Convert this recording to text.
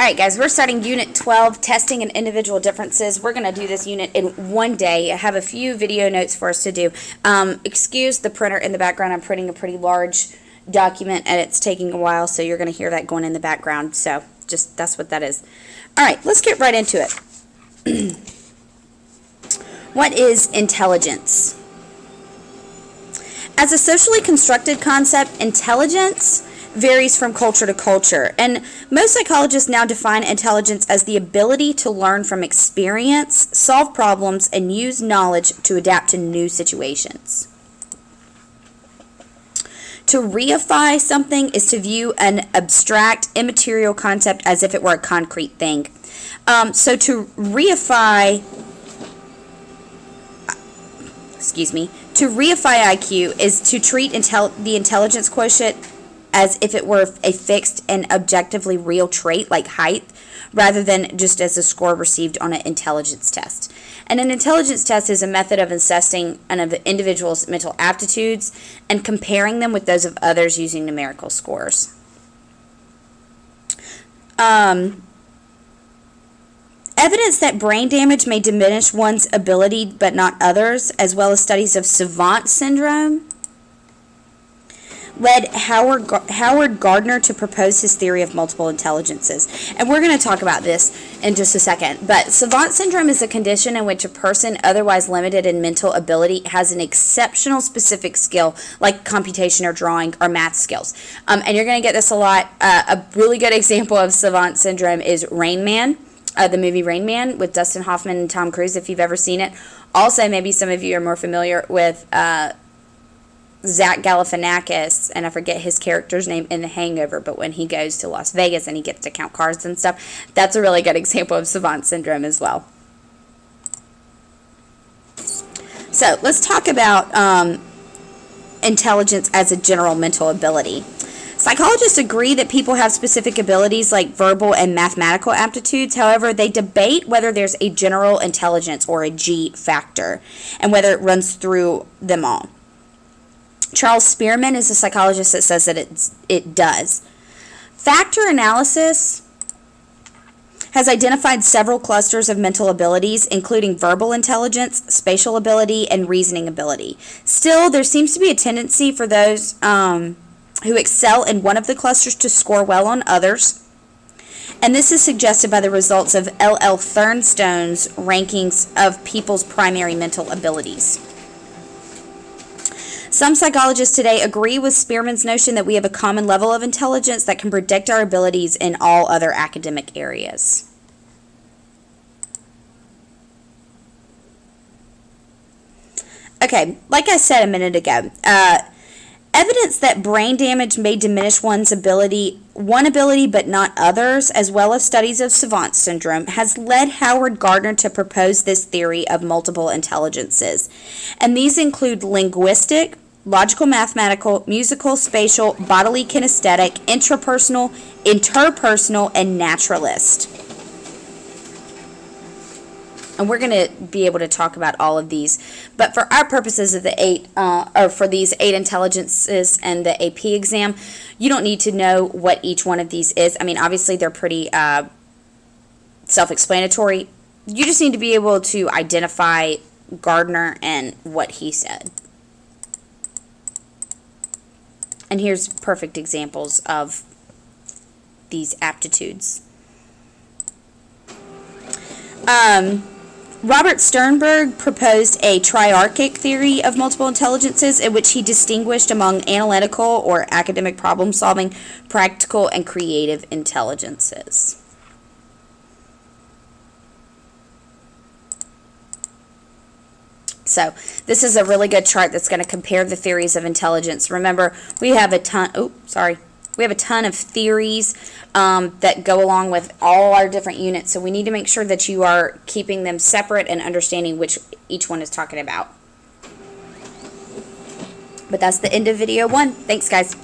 Alright guys, we're starting Unit 12, Testing and Individual Differences. We're going to do this unit in one day. I have a few video notes for us to do. Excuse the printer in the background. I'm printing a pretty large document and it's taking a while, so you're going to hear that going in the background. So just that's what that is. Alright, let's get right into it. What is intelligence? As a socially constructed concept, intelligence varies from culture to culture, and most psychologists now define intelligence as the ability to learn from experience, solve problems, and use knowledge to adapt to new situations. To reify something is to view an abstract, immaterial concept as if it were a concrete thing. So to reify IQ is to treat the intelligence quotient as if it were a fixed and objectively real trait like height, rather than just as a score received on an intelligence test. And an intelligence test is a method of assessing an individual's mental aptitudes and comparing them with those of others using numerical scores. Evidence that brain damage may diminish one's ability but not others, as well as studies of savant syndrome, led Howard Gardner to propose his theory of multiple intelligences. And we're going to talk about this in just a second. But savant syndrome is a condition in which a person otherwise limited in mental ability has an exceptional specific skill, like computation or drawing or math skills. And you're going to get this a lot. A really good example of savant syndrome is Rain Man, the movie Rain Man with Dustin Hoffman and Tom Cruise, if you've ever seen it. Also, maybe some of you are more familiar with Zach Galifianakis, and I forget his character's name in The Hangover, but when he goes to Las Vegas and he gets to count cards and stuff, that's a really good example of savant syndrome as well. So let's talk about intelligence as a general mental ability. Psychologists agree that people have specific abilities like verbal and mathematical aptitudes. However, they debate whether there's a general intelligence or a G factor and whether it runs through them all. Charles Spearman is a psychologist that says that it does. Factor analysis has identified several clusters of mental abilities, including verbal intelligence, spatial ability, and reasoning ability. Still, there seems to be a tendency for those who excel in one of the clusters to score well on others. And this is suggested by the results of L.L. Thurstone's rankings of people's primary mental abilities. Some psychologists today agree with Spearman's notion that we have a common level of intelligence that can predict our abilities in all other academic areas. Okay, like I said a minute ago, evidence that brain damage may diminish one ability but not others, as well as studies of savant syndrome, has led Howard Gardner to propose this theory of multiple intelligences. And these include linguistic, logical, mathematical, musical, spatial, bodily, kinesthetic, interpersonal, and naturalist. And we're going to be able to talk about all of these. But for our purposes of for these 8 intelligences and the AP exam, you don't need to know what each one of these is. I mean, obviously they're pretty self-explanatory. You just need to be able to identify Gardner and what he said. And here's perfect examples of these aptitudes. Robert Sternberg proposed a triarchic theory of multiple intelligences in which he distinguished among analytical or academic problem-solving, practical, and creative intelligences. So this is a really good chart that's going to compare the theories of intelligence. Remember, we have a ton. We have a ton of theories that go along with all our different units. So we need to make sure that you are keeping them separate and understanding which each one is talking about. But that's the end of video 1. Thanks, guys.